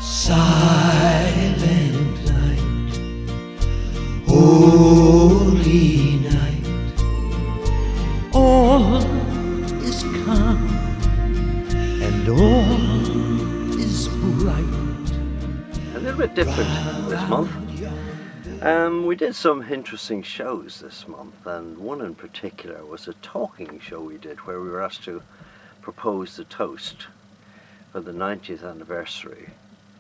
Silent night, holy night, all is calm and all is bright. A little bit different this month. We did some interesting shows this month, and one in particular was a talking show we did where we were asked to propose the toast for the 90th anniversary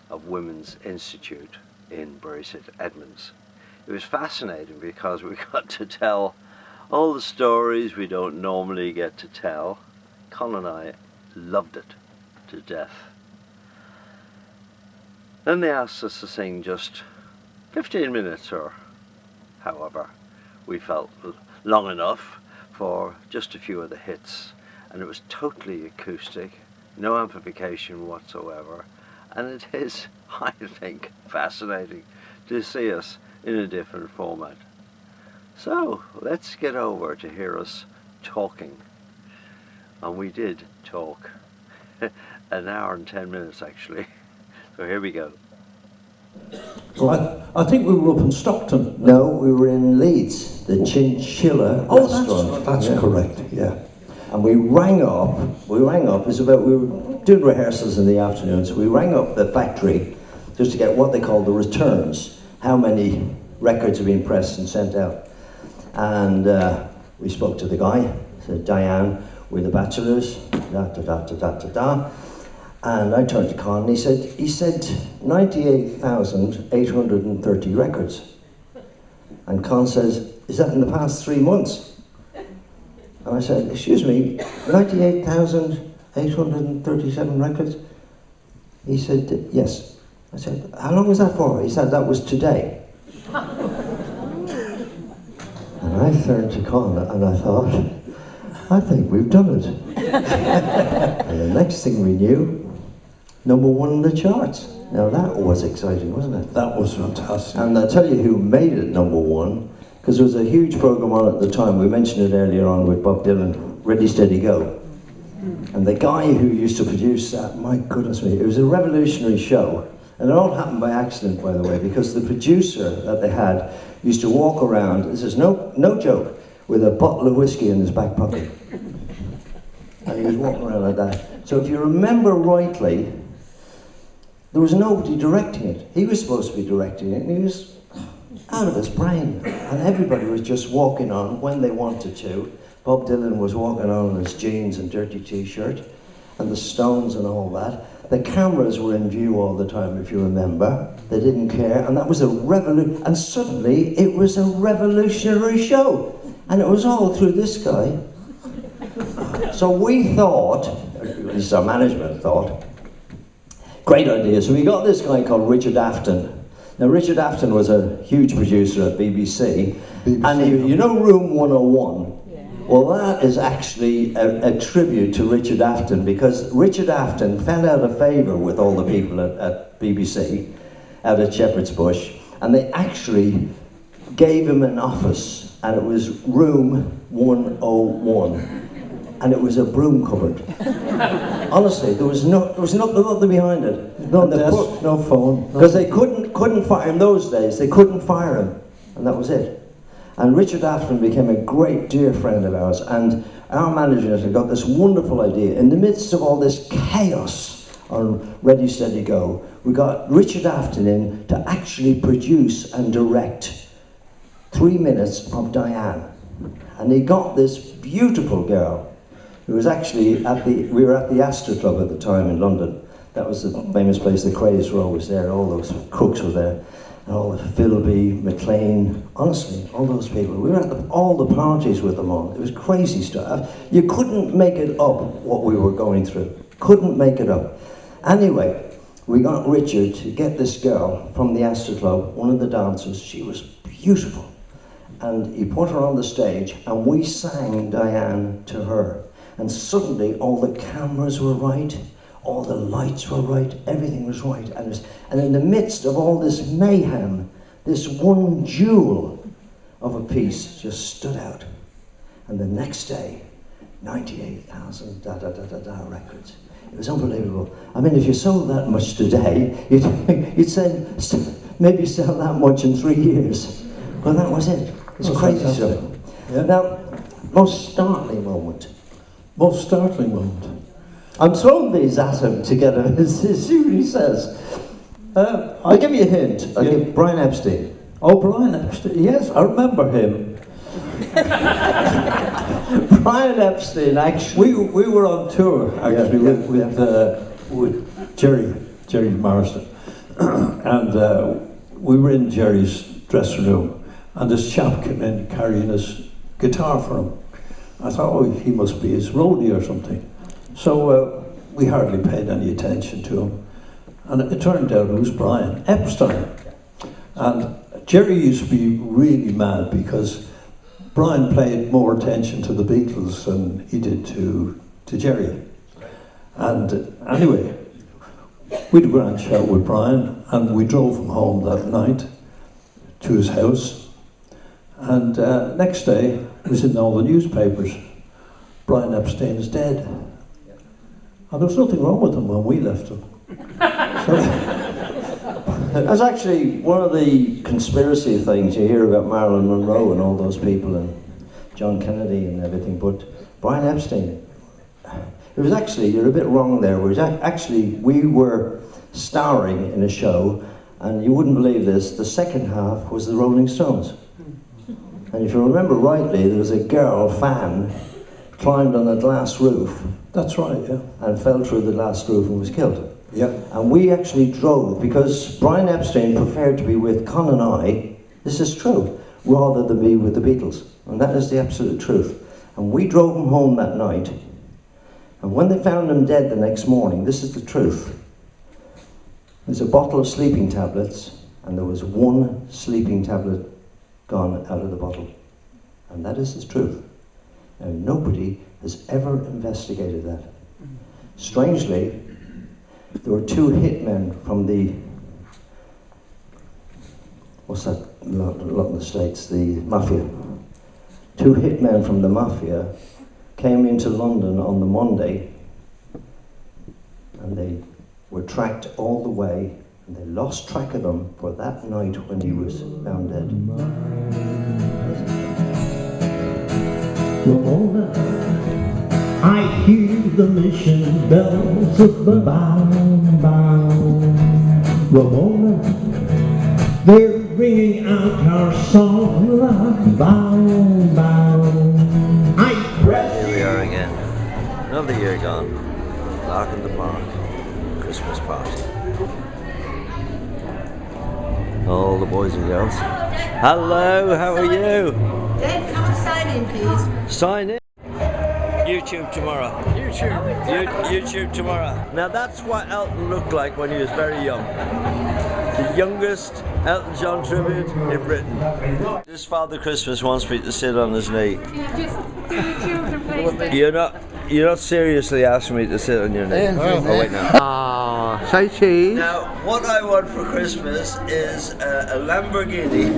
of Women's Institute in Bury St Edmunds. It was fascinating because we got to tell all the stories we don't normally get to tell. Con and I loved it to death. Then they asked us to sing just 15 minutes or however we felt long enough for just a few of the hits, and it was totally acoustic, no amplification whatsoever. And it is, I think, fascinating to see us in a different format. So let's get over to hear us talking. And we did talk. An hour and 10 minutes actually. So here we go. Well, I think we were up in Stockton. No, we were in Leeds, the Chinchilla restaurant. That's correct, yeah. And we rang up, we were doing rehearsals in the afternoon, so we rang up the factory just to get what they call the returns, how many records have been pressed and sent out. And we spoke to the guy, said, Diane, we're the Bachelors, da-da-da-da-da-da-da. And I turned to Con and he said 98,830 records. And Con says, is that in the past 3 months? And I said, excuse me, 98,837 records? He said, yes. I said, how long was that for? He said, that was today. And I turned to Con and I thought, I think we've done it. And the next thing we knew, #1 in the charts. Now that was exciting, wasn't it? That was fantastic. And I'll tell you who made it #1, because there was a huge program on at the time, we mentioned it earlier on with Bob Dylan, Ready, Steady, Go. And the guy who used to produce that, my goodness me, it was a revolutionary show. And it all happened by accident, by the way, because the producer that they had used to walk around, this is no joke, with a bottle of whiskey in his back pocket. And he was walking around like that. So if you remember rightly, there was nobody directing it. He was supposed to be directing it, and he was out of his brain. And everybody was just walking on when they wanted to. Bob Dylan was walking on in his jeans and dirty t-shirt, and the Stones and all that. The cameras were in view all the time, if you remember. They didn't care, and that was a revolution. And suddenly, it was a revolutionary show. And it was all through this guy. So we thought, at least our management thought, great idea. So we got this guy called Richard Afton. Now Richard Afton was a huge producer at BBC. And you know Room 101? Yeah. Well, that is actually a tribute to Richard Afton, because Richard Afton fell out of favour with all the people at BBC, out at Shepherd's Bush, and they actually gave him an office, and it was Room 101. And it was a broom cupboard. Honestly, there was nothing behind it. No desk, no phone. Because they couldn't fire him those days. They couldn't fire him, and that was it. And Richard Afton became a great dear friend of ours. And our manager had got this wonderful idea in the midst of all this chaos on Ready, Steady, Go. We got Richard Afton in to actually produce and direct 3 minutes of Diane, and he got this beautiful girl. It was actually we were at the Astor Club at the time in London. That was the famous place, the Crays were always there, all those cooks were there. And all the Philby, McLean, honestly, all those people. We were at all the parties with them all. It was crazy stuff. You couldn't make it up what we were going through. Couldn't make it up. Anyway, we got Richard to get this girl from the Astor Club, one of the dancers. She was beautiful. And he put her on the stage, and we sang Diane to her. And suddenly all the cameras were right, all the lights were right, everything was right. And in the midst of all this mayhem, this one jewel of a piece just stood out. And the next day, 98,000 records. It was unbelievable. I mean, if you sold that much today, you'd maybe sell that much in 3 years. Well, that was it. It's crazy stuff. Yeah. Now, most startling moment. Most startling moment. I'm throwing these at him together, as see what he says. I'll give you a hint. I'll give Brian Epstein. Oh, Brian Epstein. Yes, I remember him. Brian Epstein, actually. We were on tour, actually, with Jerry Morrison. And we were in Jerry's dressing room, and this chap came in carrying his guitar for him. I thought, oh, he must be his roadie or something. So we hardly paid any attention to him. And it turned out it was Brian Epstein. And Jerry used to be really mad because Brian paid more attention to the Beatles than he did to Jerry. And anyway, we had a grand show with Brian, and we drove him home that night to his house. And next day, it was in all the newspapers, Brian Epstein is dead. And there was nothing wrong with him when we left him. That's actually one of the conspiracy things you hear about Marilyn Monroe and all those people and John Kennedy and everything, but Brian Epstein, it was actually, you're a bit wrong there, we were starring in a show, and you wouldn't believe this, the second half was the Rolling Stones. And if you remember rightly, there was a girl fan climbed on a glass roof. That's right, yeah. And fell through the glass roof and was killed. Yeah. And we actually drove, because Brian Epstein preferred to be with Con and I, this is true, rather than be with the Beatles. And that is the absolute truth. And we drove him home that night, and when they found him dead the next morning, this is the truth. There's a bottle of sleeping tablets, and there was one sleeping tablet gone out of the bottle. And that is the truth. And nobody has ever investigated that. Strangely, there were two hitmen from the, what's that, a lot in the States, the Mafia. Two hitmen from the Mafia came into London on the Monday, and they were tracked all the way, and they lost track of them for that night when he was found dead. Ramona, I hear the mission bells of the bound. Ramona, they're ringing out our song like bound. Here we are again. Another year gone. Lark in the Park. Christmas party. All the boys and girls. Hello, how are you? Dave, come and sign in, please. Sign in. YouTube tomorrow. YouTube tomorrow. Now that's what Elton looked like when he was very young. The youngest Elton John tribute in Britain. This Father Christmas wants me to sit on his knee. You're not seriously asking me to sit on your knee. Oh wait, no. Say cheese. Now, what I want for Christmas is a Lamborghini.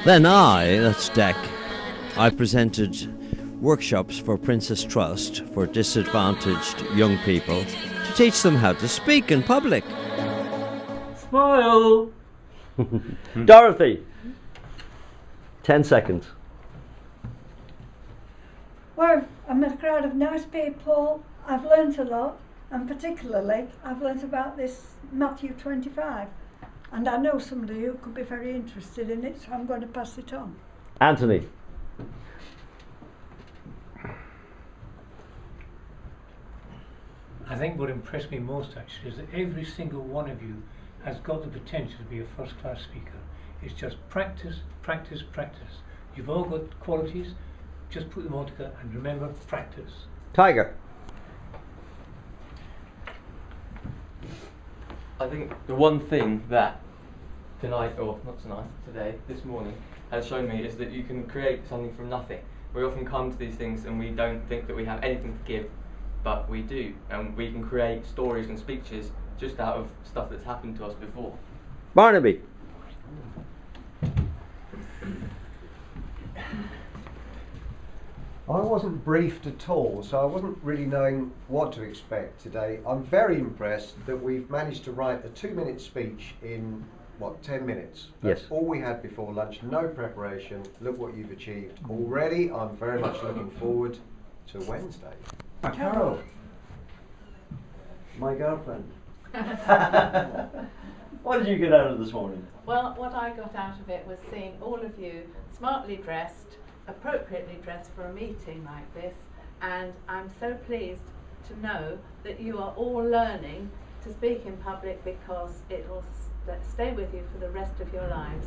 Then that's Dec, I presented workshops for Princess Trust for disadvantaged young people to teach them how to speak in public. Smile! Dorothy! 10 seconds. Well, I met a crowd of nice people. I've learnt a lot, and particularly I've learnt about this Matthew 25. And I know somebody who could be very interested in it, so I'm going to pass it on. Anthony. I think what impressed me most actually is that every single one of you has got the potential to be a first-class speaker. It's just practice, practice, practice. You've all got qualities, just put them all together and remember, practice. Tiger. I think the one thing that this morning has shown me is that you can create something from nothing. We often come to these things and we don't think that we have anything to give, but we do, and we can create stories and speeches just out of stuff that's happened to us before. Barnaby. I wasn't briefed at all, so I wasn't really knowing what to expect today. I'm very impressed that we've managed to write a 2-minute speech in, 10 minutes? That's Yes. all we had before lunch, no preparation. Look what you've achieved. Already, I'm very much looking forward to Wednesday. Carol, my girlfriend. What did you get out of this morning? Well, what I got out of it was seeing all of you smartly dressed, appropriately dressed for a meeting like this, and I'm so pleased to know that you are all learning to speak in public, because it will stay with you for the rest of your lives.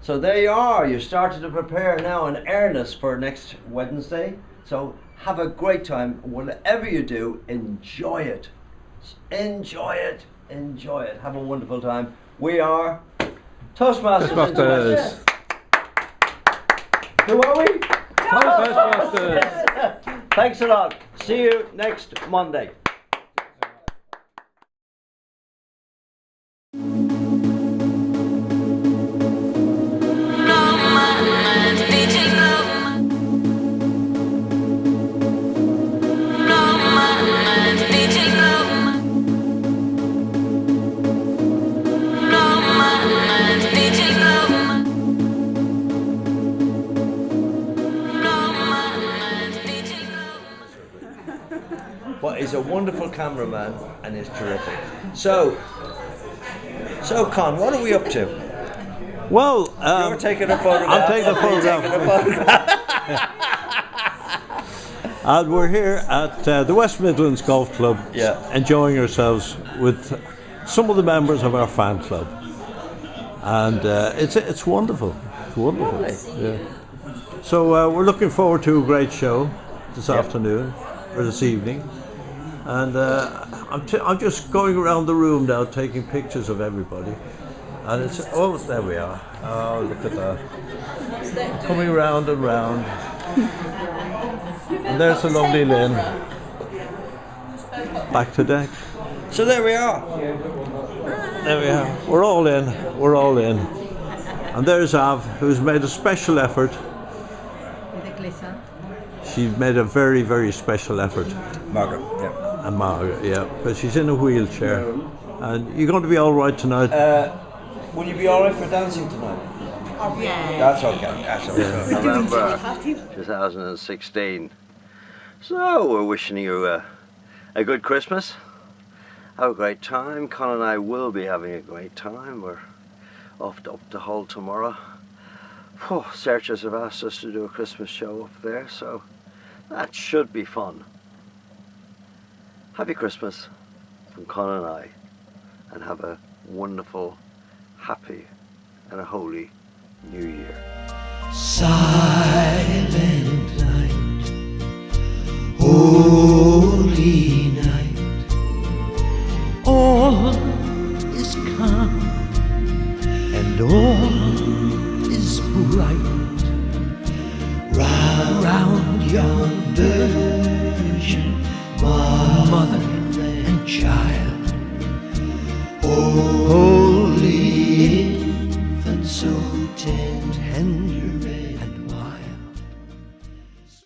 So there you are. You started to prepare now in earnest for next Wednesday. So have a great time. Whatever you do, enjoy it. Enjoy it. Enjoy it. Have a wonderful time. We are Toastmasters. Toastmasters. Who are we? Toastmasters. Thanks a lot. See you next Monday. Well, he's a wonderful cameraman and he's terrific. So Con, what are we up to? Well, You're taking a photograph. I'm taking a photograph. And we're here at the West Midlands Golf Club, enjoying ourselves with some of the members of our fan club, and it's wonderful. It's wonderful. Yeah. So we're looking forward to a great show this afternoon or this evening, and I'm just going around the room now taking pictures of everybody, and it's there we are. Oh, look at that, coming round and round. And there's the lovely Lynn. Back to Dec. So there we are. There we are. We're all in. We're all in. And there's Av, who's made a special effort. With a glitter. She made a very, very special effort. Margaret, yeah. And Margaret, yeah. Because she's in a wheelchair. And you're going to be all right tonight. Will you be all right for dancing tonight? Oh, yeah. That's okay. That's okay. Yeah. November 2016. So we're wishing you a good Christmas. Have a great time. Con and I will be having a great time. We're off to up the Hull tomorrow. Searchers have asked us to do a Christmas show up there, so that should be fun. Happy Christmas from Con and I, and have a wonderful, happy and a holy New Year. Silent night, holy night, all is calm and all is bright. Round yon virgin mother